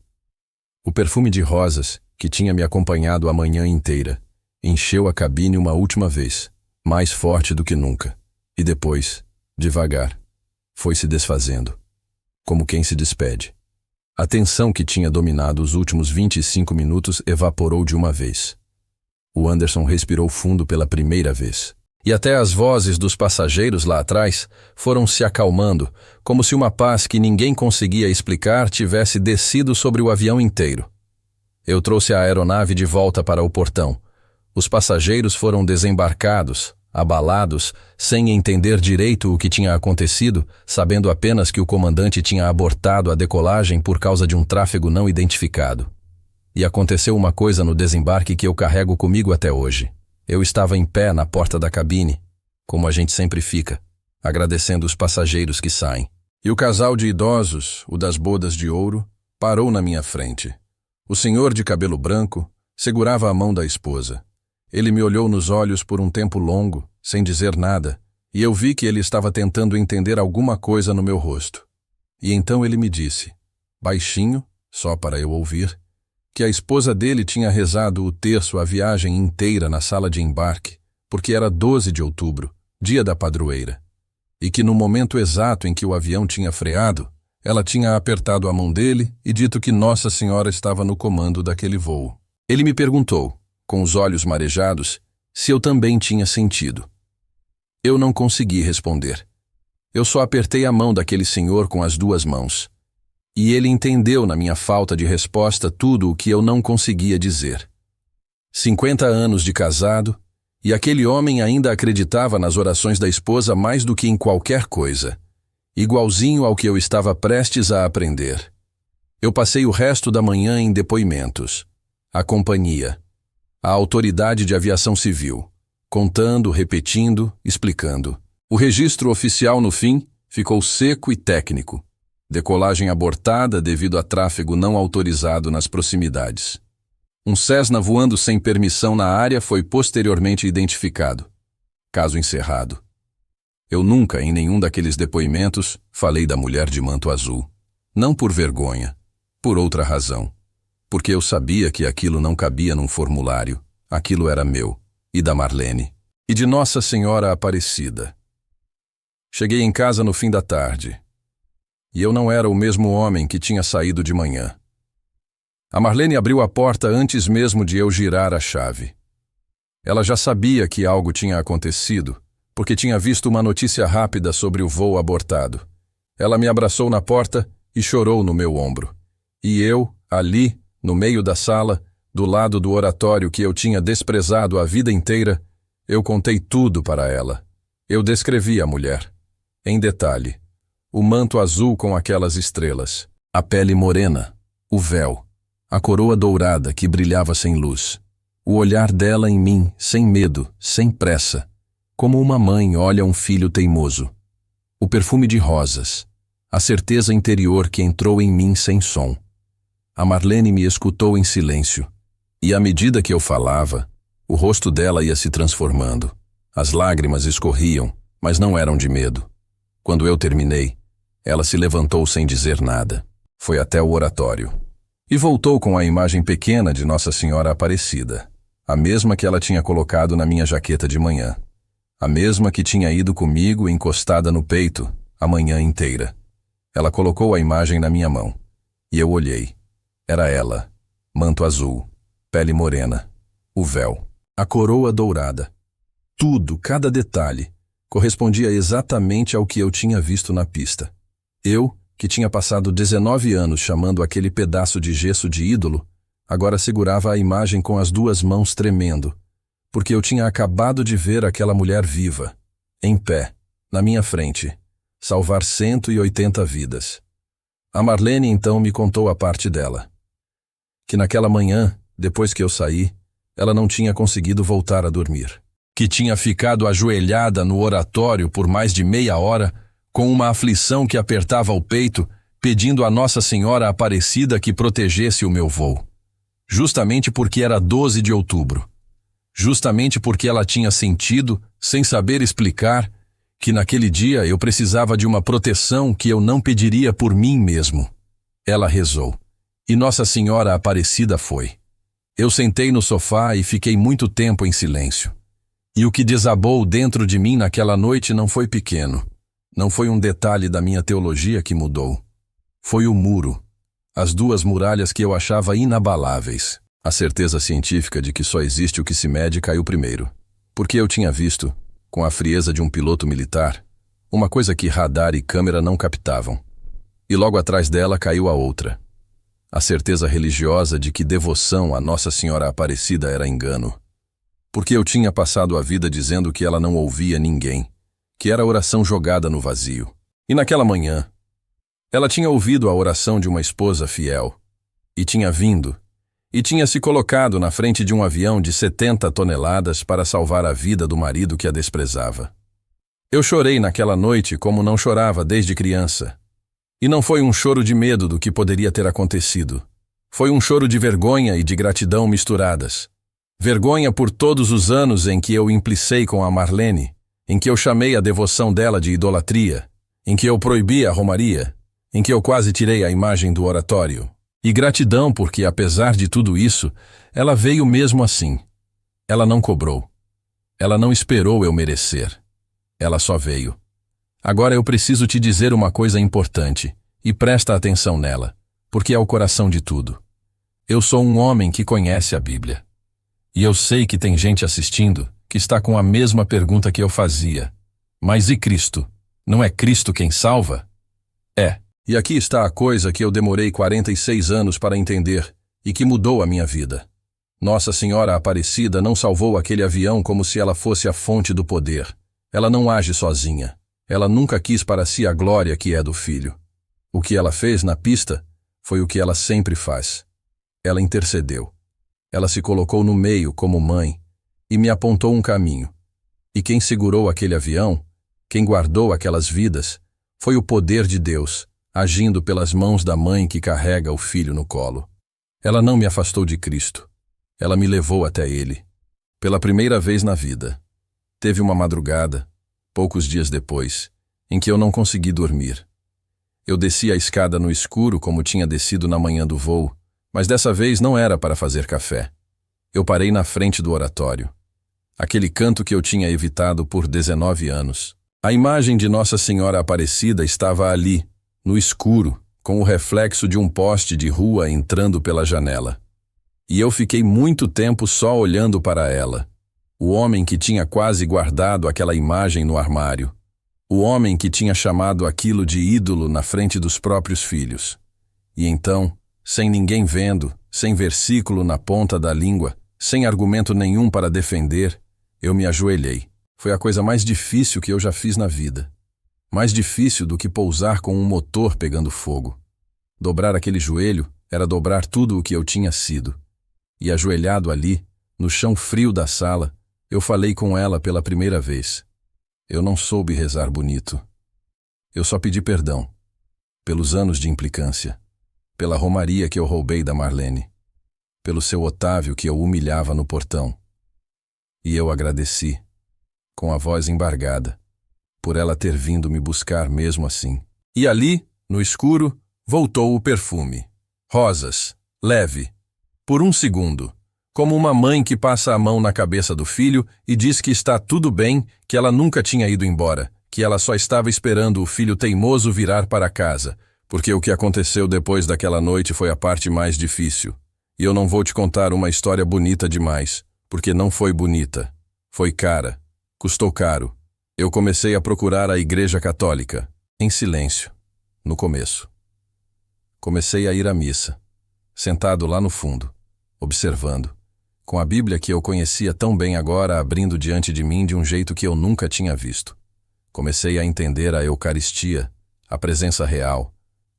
O perfume de rosas, que tinha me acompanhado a manhã inteira, encheu a cabine uma última vez, mais forte do que nunca, e depois, devagar, foi se desfazendo, como quem se despede. A tensão que tinha dominado os últimos 25 minutos evaporou de uma vez. O Anderson respirou fundo pela primeira vez. E até as vozes dos passageiros lá atrás foram se acalmando, como se uma paz que ninguém conseguia explicar tivesse descido sobre o avião inteiro. Eu trouxe a aeronave de volta para o portão. Os passageiros foram desembarcados, abalados, sem entender direito o que tinha acontecido, sabendo apenas que o comandante tinha abortado a decolagem por causa de um tráfego não identificado. E aconteceu uma coisa no desembarque que eu carrego comigo até hoje. Eu estava em pé na porta da cabine, como a gente sempre fica, agradecendo os passageiros que saem. E o casal de idosos, o das bodas de ouro, parou na minha frente. O senhor de cabelo branco segurava a mão da esposa. Ele me olhou nos olhos por um tempo longo, sem dizer nada, e eu vi que ele estava tentando entender alguma coisa no meu rosto. E então ele me disse, baixinho, só para eu ouvir, que a esposa dele tinha rezado o terço a viagem inteira na sala de embarque, porque era 12 de outubro, dia da padroeira, e que no momento exato em que o avião tinha freado, ela tinha apertado a mão dele e dito que Nossa Senhora estava no comando daquele voo. Ele me perguntou, com os olhos marejados, se eu também tinha sentido. Eu não consegui responder. Eu só apertei a mão daquele senhor com as duas mãos. E ele entendeu na minha falta de resposta tudo o que eu não conseguia dizer. 50 anos de casado, e aquele homem ainda acreditava nas orações da esposa mais do que em qualquer coisa, igualzinho ao que eu estava prestes a aprender. Eu passei o resto da manhã em depoimentos. A companhia, a autoridade de aviação civil, contando, repetindo, explicando. O registro oficial, no fim, ficou seco e técnico. Decolagem abortada devido a tráfego não autorizado nas proximidades. Um Cessna voando sem permissão na área foi posteriormente identificado. Caso encerrado. Eu nunca, em nenhum daqueles depoimentos, falei da mulher de manto azul. Não por vergonha, por outra razão. Porque eu sabia que aquilo não cabia num formulário. Aquilo era meu, e da Marlene, e de Nossa Senhora Aparecida. Cheguei em casa no fim da tarde. E eu não era o mesmo homem que tinha saído de manhã. A Marlene abriu a porta antes mesmo de eu girar a chave. Ela já sabia que algo tinha acontecido, porque tinha visto uma notícia rápida sobre o voo abortado. Ela me abraçou na porta e chorou no meu ombro. E eu, ali, no meio da sala, do lado do oratório que eu tinha desprezado a vida inteira, eu contei tudo para ela. Eu descrevi a mulher, em detalhe. O manto azul com aquelas estrelas, a pele morena, o véu, a coroa dourada que brilhava sem luz, o olhar dela em mim, sem medo, sem pressa, como uma mãe olha um filho teimoso. O perfume de rosas, a certeza interior que entrou em mim sem som. A Marlene me escutou em silêncio, e à medida que eu falava, o rosto dela ia se transformando. As lágrimas escorriam, mas não eram de medo. Quando eu terminei, ela se levantou sem dizer nada. Foi até o oratório. E voltou com a imagem pequena de Nossa Senhora Aparecida, a mesma que ela tinha colocado na minha jaqueta de manhã, a mesma que tinha ido comigo encostada no peito a manhã inteira. Ela colocou a imagem na minha mão, e eu olhei. Era ela, manto azul, pele morena, o véu, a coroa dourada. Tudo, cada detalhe, correspondia exatamente ao que eu tinha visto na pista. Eu, que tinha passado 19 anos chamando aquele pedaço de gesso de ídolo, agora segurava a imagem com as duas mãos tremendo, porque eu tinha acabado de ver aquela mulher viva, em pé, na minha frente, salvar 180 vidas. A Marlene então me contou a parte dela. Que naquela manhã, depois que eu saí, ela não tinha conseguido voltar a dormir. Que tinha ficado ajoelhada no oratório por mais de meia hora, com uma aflição que apertava o peito, pedindo a Nossa Senhora Aparecida que protegesse o meu voo. Justamente porque era 12 de outubro. Justamente porque ela tinha sentido, sem saber explicar, que naquele dia eu precisava de uma proteção que eu não pediria por mim mesmo. Ela rezou. E Nossa Senhora Aparecida foi. Eu sentei no sofá e fiquei muito tempo em silêncio. E o que desabou dentro de mim naquela noite não foi pequeno. Não foi um detalhe da minha teologia que mudou. Foi o muro. As duas muralhas que eu achava inabaláveis. A certeza científica de que só existe o que se mede caiu primeiro. Porque eu tinha visto, com a frieza de um piloto militar, uma coisa que radar e câmera não captavam. E logo atrás dela caiu a outra. A certeza religiosa de que devoção a Nossa Senhora Aparecida era engano. Porque eu tinha passado a vida dizendo que ela não ouvia ninguém, que era oração jogada no vazio. E naquela manhã, ela tinha ouvido a oração de uma esposa fiel, e tinha vindo, e tinha se colocado na frente de um avião de 70 toneladas para salvar a vida do marido que a desprezava. Eu chorei naquela noite como não chorava desde criança. E não foi um choro de medo do que poderia ter acontecido. Foi um choro de vergonha e de gratidão misturadas. Vergonha por todos os anos em que eu implicei com a Marlene, em que eu chamei a devoção dela de idolatria, em que eu proibi a romaria, em que eu quase tirei a imagem do oratório. E gratidão porque, apesar de tudo isso, ela veio mesmo assim. Ela não cobrou. Ela não esperou eu merecer. Ela só veio. Agora eu preciso te dizer uma coisa importante, e presta atenção nela, porque é o coração de tudo. Eu sou um homem que conhece a Bíblia. E eu sei que tem gente assistindo que está com a mesma pergunta que eu fazia. Mas e Cristo? Não é Cristo quem salva? É. E aqui está a coisa que eu demorei 46 anos para entender e que mudou a minha vida. Nossa Senhora Aparecida não salvou aquele avião como se ela fosse a fonte do poder. Ela não age sozinha. Ela nunca quis para si a glória que é do Filho. O que ela fez na pista foi o que ela sempre faz. Ela intercedeu. Ela se colocou no meio como mãe e me apontou um caminho. E quem segurou aquele avião, quem guardou aquelas vidas, foi o poder de Deus, agindo pelas mãos da mãe que carrega o filho no colo. Ela não me afastou de Cristo. Ela me levou até Ele. Pela primeira vez na vida. Teve uma madrugada, poucos dias depois, em que eu não consegui dormir. Eu desci a escada no escuro como tinha descido na manhã do voo, mas dessa vez não era para fazer café. Eu parei na frente do oratório. Aquele canto que eu tinha evitado por 19 anos. A imagem de Nossa Senhora Aparecida estava ali, no escuro, com o reflexo de um poste de rua entrando pela janela. E eu fiquei muito tempo só olhando para ela. O homem que tinha quase guardado aquela imagem no armário. O homem que tinha chamado aquilo de ídolo na frente dos próprios filhos. E então, sem ninguém vendo, sem versículo na ponta da língua, sem argumento nenhum para defender, eu me ajoelhei. Foi a coisa mais difícil que eu já fiz na vida. Mais difícil do que pousar com um motor pegando fogo. Dobrar aquele joelho era dobrar tudo o que eu tinha sido. E ajoelhado ali, no chão frio da sala, eu falei com ela pela primeira vez. Eu não soube rezar bonito. Eu só pedi perdão. Pelos anos de implicância. Pela romaria que eu roubei da Marlene. Pelo seu Otávio que eu humilhava no portão. E eu agradeci, com a voz embargada, por ela ter vindo me buscar mesmo assim. E ali, no escuro, voltou o perfume. Rosas, leve. Por um segundo, como uma mãe que passa a mão na cabeça do filho e diz que está tudo bem, que ela nunca tinha ido embora, que ela só estava esperando o filho teimoso virar para casa, porque o que aconteceu depois daquela noite foi a parte mais difícil. E eu não vou te contar uma história bonita demais, porque não foi bonita. Foi cara. Custou caro. Eu comecei a procurar a Igreja Católica, em silêncio, no começo. Comecei a ir à missa, sentado lá no fundo, observando, com a Bíblia que eu conhecia tão bem agora abrindo diante de mim de um jeito que eu nunca tinha visto. Comecei a entender a Eucaristia, a presença real,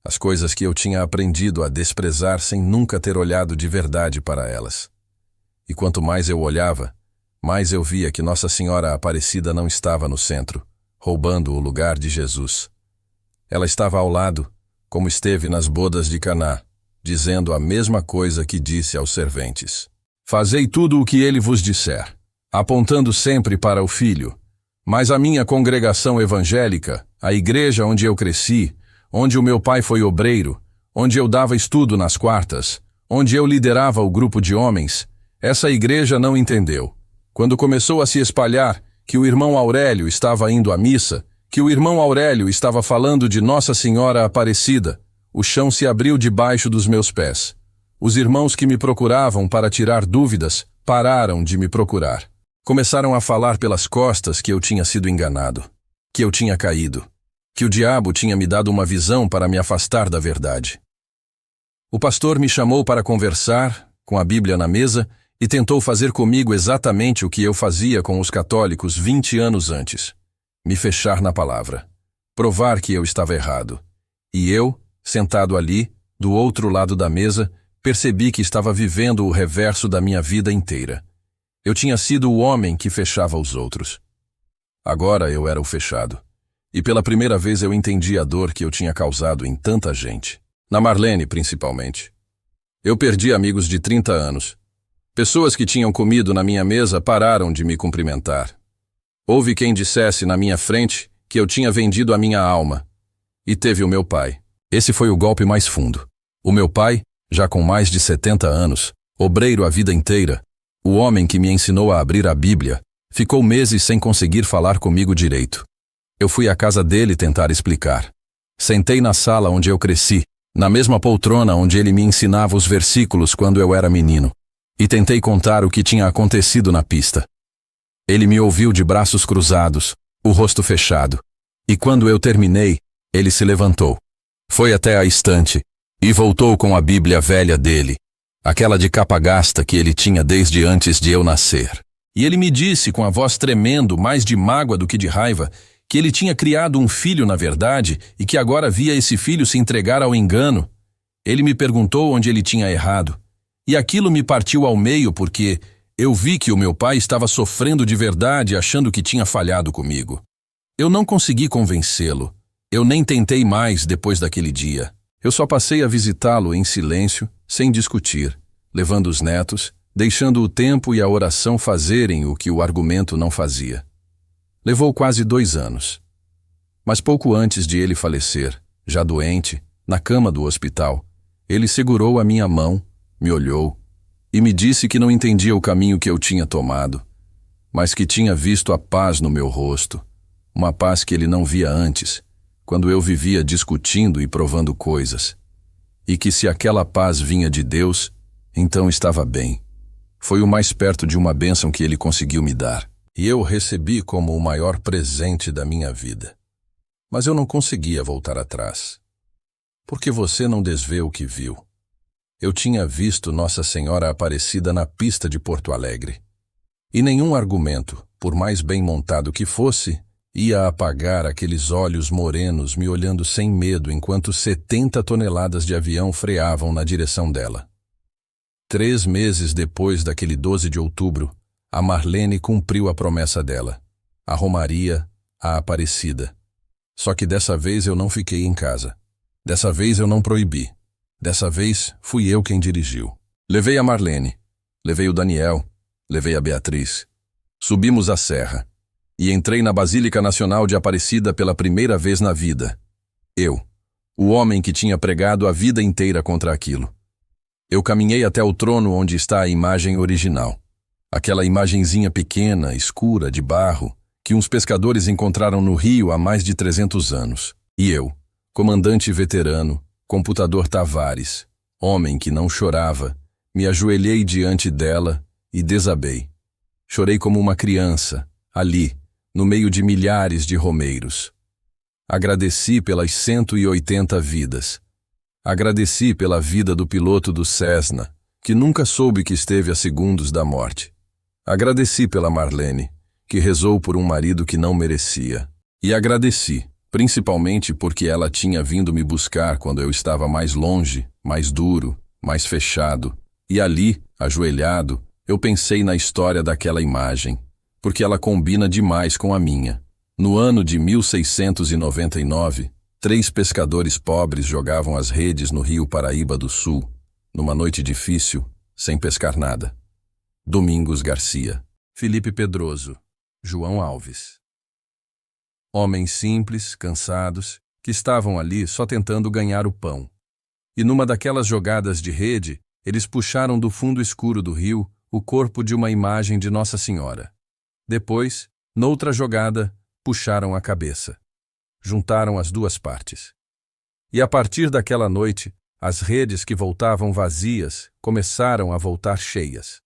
as coisas que eu tinha aprendido a desprezar sem nunca ter olhado de verdade para elas. E quanto mais eu olhava, mais eu via que Nossa Senhora Aparecida não estava no centro, roubando o lugar de Jesus. Ela estava ao lado, como esteve nas bodas de Caná, dizendo a mesma coisa que disse aos serventes. Fazei tudo o que ele vos disser, apontando sempre para o Filho. Mas a minha congregação evangélica, a igreja onde eu cresci, onde o meu pai foi obreiro, onde eu dava estudo nas quartas, onde eu liderava o grupo de homens, essa igreja não entendeu. Quando começou a se espalhar que o irmão Aurélio estava indo à missa, que o irmão Aurélio estava falando de Nossa Senhora Aparecida, o chão se abriu debaixo dos meus pés. Os irmãos que me procuravam para tirar dúvidas pararam de me procurar. Começaram a falar pelas costas que eu tinha sido enganado, que eu tinha caído, que o diabo tinha me dado uma visão para me afastar da verdade. O pastor me chamou para conversar, com a Bíblia na mesa, e tentou fazer comigo exatamente o que eu fazia com os católicos 20 anos antes. Me fechar na palavra. Provar que eu estava errado. E eu, sentado ali, do outro lado da mesa, percebi que estava vivendo o reverso da minha vida inteira. Eu tinha sido o homem que fechava os outros. Agora eu era o fechado. E pela primeira vez eu entendi a dor que eu tinha causado em tanta gente. Na Marlene, principalmente. Eu perdi amigos de 30 anos. Pessoas que tinham comido na minha mesa pararam de me cumprimentar. Houve quem dissesse na minha frente que eu tinha vendido a minha alma. E teve o meu pai. Esse foi o golpe mais fundo. O meu pai, já com mais de 70 anos, obreiro a vida inteira, o homem que me ensinou a abrir a Bíblia, ficou meses sem conseguir falar comigo direito. Eu fui à casa dele tentar explicar. Sentei na sala onde eu cresci, na mesma poltrona onde ele me ensinava os versículos quando eu era menino, e tentei contar o que tinha acontecido na pista. Ele me ouviu de braços cruzados, o rosto fechado, e quando eu terminei, ele se levantou. Foi até a estante e voltou com a Bíblia velha dele, aquela de capa gasta que ele tinha desde antes de eu nascer. E ele me disse com a voz tremendo, mais de mágoa do que de raiva, que ele tinha criado um filho na verdade e que agora via esse filho se entregar ao engano. Ele me perguntou onde ele tinha errado. E aquilo me partiu ao meio porque eu vi que o meu pai estava sofrendo de verdade, achando que tinha falhado comigo. Eu não consegui convencê-lo. Eu nem tentei mais depois daquele dia. Eu só passei a visitá-lo em silêncio, sem discutir, levando os netos, deixando o tempo e a oração fazerem o que o argumento não fazia. Levou quase 2 anos. Mas pouco antes de ele falecer, já doente, na cama do hospital, ele segurou a minha mão, me olhou e me disse que não entendia o caminho que eu tinha tomado, mas que tinha visto a paz no meu rosto, uma paz que ele não via antes, quando eu vivia discutindo e provando coisas, e que se aquela paz vinha de Deus, então estava bem. Foi o mais perto de uma bênção que ele conseguiu me dar, e eu recebi como o maior presente da minha vida. Mas eu não conseguia voltar atrás. Porque você não desvê o que viu. Eu tinha visto Nossa Senhora Aparecida na pista de Porto Alegre. E nenhum argumento, por mais bem montado que fosse, ia apagar aqueles olhos morenos me olhando sem medo enquanto 70 toneladas de avião freavam na direção dela. 3 meses depois daquele 12 de outubro, a Marlene cumpriu a promessa dela. A Romaria, a Aparecida. Só que dessa vez eu não fiquei em casa. Dessa vez eu não proibi. Dessa vez fui eu quem dirigiu. Levei a Marlene, levei o Daniel, levei a Beatriz. Subimos a serra e entrei na Basílica Nacional de Aparecida pela primeira vez na vida. Eu, o homem que tinha pregado a vida inteira contra aquilo. Eu caminhei até o trono onde está a imagem original. Aquela imagenzinha pequena, escura, de barro, que uns pescadores encontraram no rio há mais de 300 anos. E eu, comandante veterano, computador Tavares, homem que não chorava, me ajoelhei diante dela e desabei. Chorei como uma criança, ali, no meio de milhares de romeiros. Agradeci pelas 180 vidas. Agradeci pela vida do piloto do Cessna, que nunca soube que esteve a segundos da morte. Agradeci pela Marlene, que rezou por um marido que não merecia. E agradeci, principalmente porque ela tinha vindo me buscar quando eu estava mais longe, mais duro, mais fechado. E ali, ajoelhado, eu pensei na história daquela imagem, porque ela combina demais com a minha. No ano de 1699, 3 pescadores pobres jogavam as redes no rio Paraíba do Sul, numa noite difícil, sem pescar nada. Domingos Garcia, Felipe Pedroso, João Alves. Homens simples, cansados, que estavam ali só tentando ganhar o pão. E numa daquelas jogadas de rede, eles puxaram do fundo escuro do rio o corpo de uma imagem de Nossa Senhora. Depois, noutra jogada, puxaram a cabeça. Juntaram as 2 partes. E a partir daquela noite, as redes que voltavam vazias começaram a voltar cheias.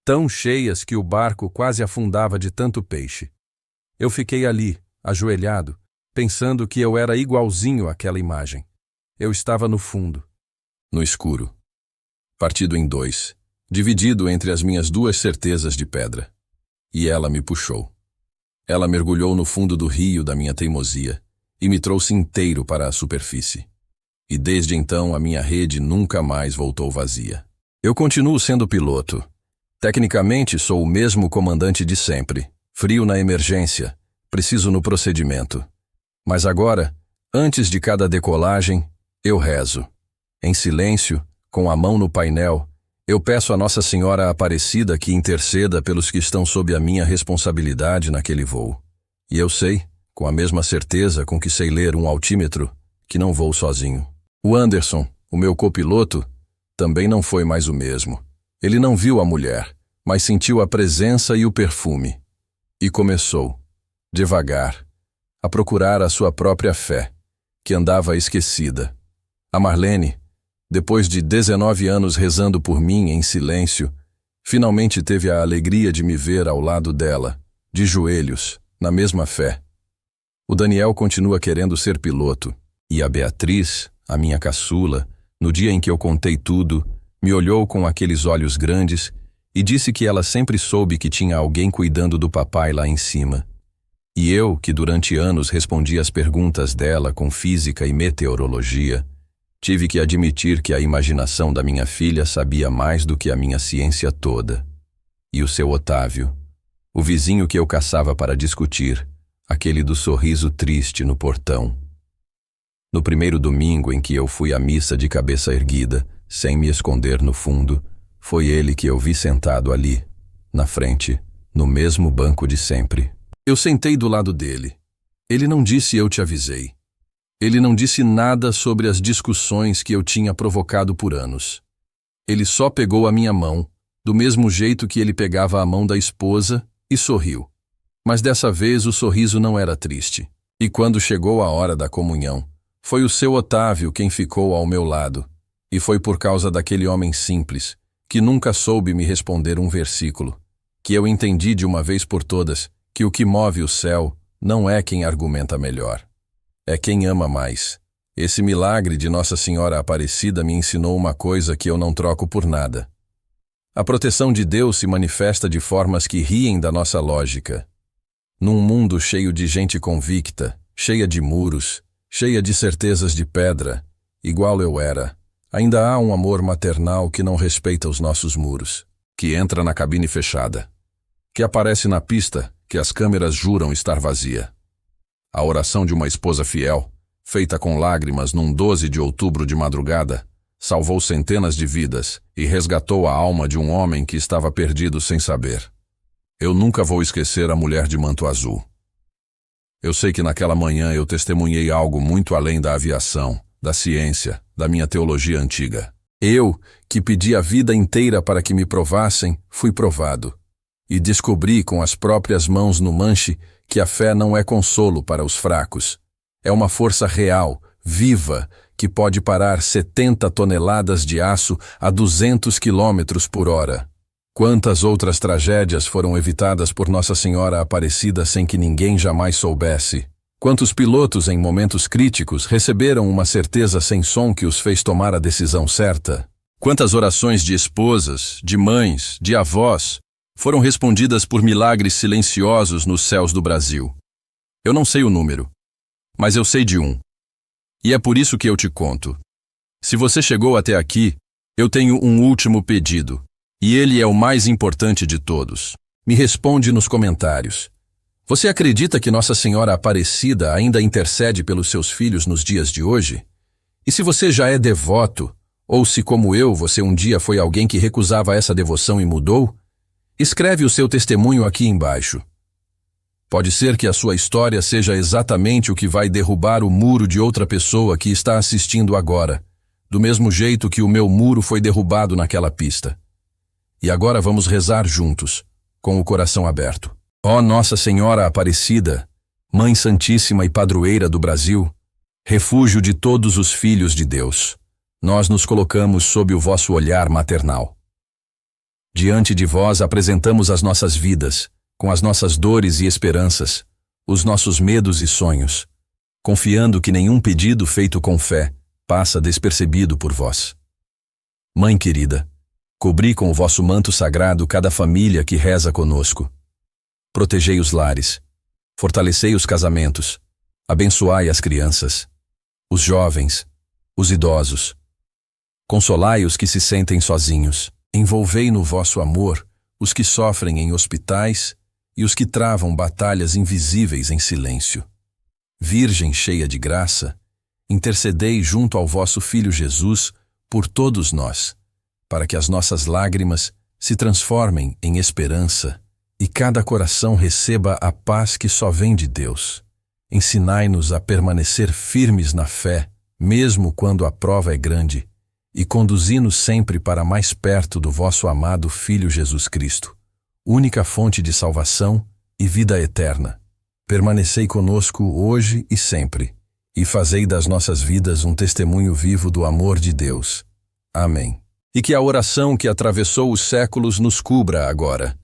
Tão cheias que o barco quase afundava de tanto peixe. Eu fiquei ali, ajoelhado, pensando que eu era igualzinho àquela imagem. Eu estava no fundo, no escuro, partido em 2, dividido entre as minhas 2 certezas de pedra. E ela me puxou. Ela mergulhou no fundo do rio da minha teimosia e me trouxe inteiro para a superfície. E desde então a minha rede nunca mais voltou vazia. Eu continuo sendo piloto. Tecnicamente sou o mesmo comandante de sempre, frio na emergência, preciso no procedimento. Mas agora, antes de cada decolagem, eu rezo. Em silêncio, com a mão no painel, eu peço a Nossa Senhora Aparecida que interceda pelos que estão sob a minha responsabilidade naquele voo. E eu sei, com a mesma certeza com que sei ler um altímetro, que não vou sozinho. O Anderson, o meu copiloto, também não foi mais o mesmo. Ele não viu a mulher, mas sentiu a presença e o perfume. E começou, devagar, a procurar a sua própria fé, que andava esquecida. A Marlene, depois de 19 anos rezando por mim em silêncio, finalmente teve a alegria de me ver ao lado dela, de joelhos, na mesma fé. O Daniel continua querendo ser piloto, e a Beatriz, a minha caçula, no dia em que eu contei tudo, me olhou com aqueles olhos grandes e disse que ela sempre soube que tinha alguém cuidando do papai lá em cima. E eu, que durante anos respondi às perguntas dela com física e meteorologia, tive que admitir que a imaginação da minha filha sabia mais do que a minha ciência toda. E o seu Otávio, o vizinho que eu caçava para discutir, aquele do sorriso triste no portão. No primeiro domingo em que eu fui à missa de cabeça erguida, sem me esconder no fundo, foi ele que eu vi sentado ali, na frente, no mesmo banco de sempre. Eu sentei do lado dele. Ele não disse "eu te avisei". Ele não disse nada sobre as discussões que eu tinha provocado por anos. Ele só pegou a minha mão, do mesmo jeito que ele pegava a mão da esposa, e sorriu. Mas dessa vez o sorriso não era triste. E quando chegou a hora da comunhão, foi o seu Otávio quem ficou ao meu lado. E foi por causa daquele homem simples, que nunca soube me responder um versículo, que eu entendi de uma vez por todas que o que move o céu não é quem argumenta melhor. É quem ama mais. Esse milagre de Nossa Senhora Aparecida me ensinou uma coisa que eu não troco por nada. A proteção de Deus se manifesta de formas que riem da nossa lógica. Num mundo cheio de gente convicta, cheia de muros, cheia de certezas de pedra, igual eu era, ainda há um amor maternal que não respeita os nossos muros, que entra na cabine fechada, que aparece na pista que as câmeras juram estar vazia. A oração de uma esposa fiel, feita com lágrimas num 12 de outubro de madrugada, salvou centenas de vidas e resgatou a alma de um homem que estava perdido sem saber. Eu nunca vou esquecer a mulher de manto azul. Eu sei que naquela manhã eu testemunhei algo muito além da aviação, da ciência, da minha teologia antiga. Eu, que pedi a vida inteira para que me provassem, fui provado. E descobri com as próprias mãos no manche que a fé não é consolo para os fracos. É uma força real, viva, que pode parar 70 toneladas de aço a 200 quilômetros por hora. Quantas outras tragédias foram evitadas por Nossa Senhora Aparecida sem que ninguém jamais soubesse? Quantos pilotos em momentos críticos receberam uma certeza sem som que os fez tomar a decisão certa? Quantas orações de esposas, de mães, de avós foram respondidas por milagres silenciosos nos céus do Brasil? Eu não sei o número, mas eu sei de um. E é por isso que eu te conto. Se você chegou até aqui, eu tenho um último pedido, e ele é o mais importante de todos. Me responde nos comentários. Você acredita que Nossa Senhora Aparecida ainda intercede pelos seus filhos nos dias de hoje? E se você já é devoto, ou se como eu, você um dia foi alguém que recusava essa devoção e mudou, escreve o seu testemunho aqui embaixo. Pode ser que a sua história seja exatamente o que vai derrubar o muro de outra pessoa que está assistindo agora, do mesmo jeito que o meu muro foi derrubado naquela pista. E agora vamos rezar juntos, com o coração aberto. Ó Nossa Senhora Aparecida, Mãe Santíssima e Padroeira do Brasil, refúgio de todos os filhos de Deus, nós nos colocamos sob o vosso olhar maternal. Diante de vós apresentamos as nossas vidas, com as nossas dores e esperanças, os nossos medos e sonhos, confiando que nenhum pedido feito com fé passa despercebido por vós. Mãe querida, cobri com o vosso manto sagrado cada família que reza conosco. Protegei os lares, fortalecei os casamentos, abençoai as crianças, os jovens, os idosos. Consolai os que se sentem sozinhos. Envolvei no vosso amor os que sofrem em hospitais e os que travam batalhas invisíveis em silêncio. Virgem cheia de graça, intercedei junto ao vosso Filho Jesus por todos nós, para que as nossas lágrimas se transformem em esperança e cada coração receba a paz que só vem de Deus. Ensinai-nos a permanecer firmes na fé, mesmo quando a prova é grande, e conduzi-nos sempre para mais perto do vosso amado Filho Jesus Cristo, única fonte de salvação e vida eterna. Permanecei conosco hoje e sempre, e fazei das nossas vidas um testemunho vivo do amor de Deus. Amém. E que a oração que atravessou os séculos nos cubra agora.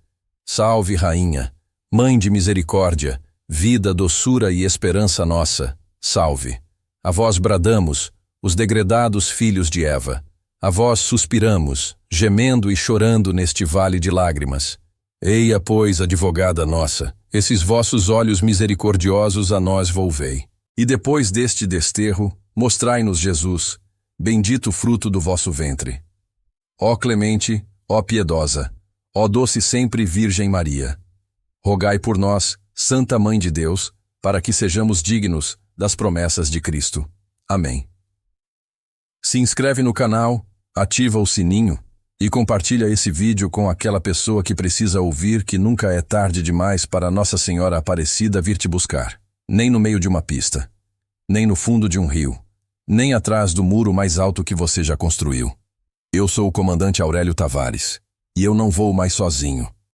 Salve, Rainha, Mãe de misericórdia, vida, doçura e esperança nossa. Salve. A vós bradamos, os degredados filhos de Eva. A vós suspiramos, gemendo e chorando neste vale de lágrimas. Eia, pois, advogada nossa, esses vossos olhos misericordiosos a nós volvei. E depois deste desterro, mostrai-nos Jesus, bendito fruto do vosso ventre. Ó clemente, ó piedosa, ó doce sempre Virgem Maria, rogai por nós, Santa Mãe de Deus, para que sejamos dignos das promessas de Cristo. Amém. Se inscreve no canal, ativa o sininho e compartilha esse vídeo com aquela pessoa que precisa ouvir que nunca é tarde demais para Nossa Senhora Aparecida vir te buscar. Nem no meio de uma pista, nem no fundo de um rio, nem atrás do muro mais alto que você já construiu. Eu sou o comandante Aurélio Tavares, e eu não vou mais sozinho.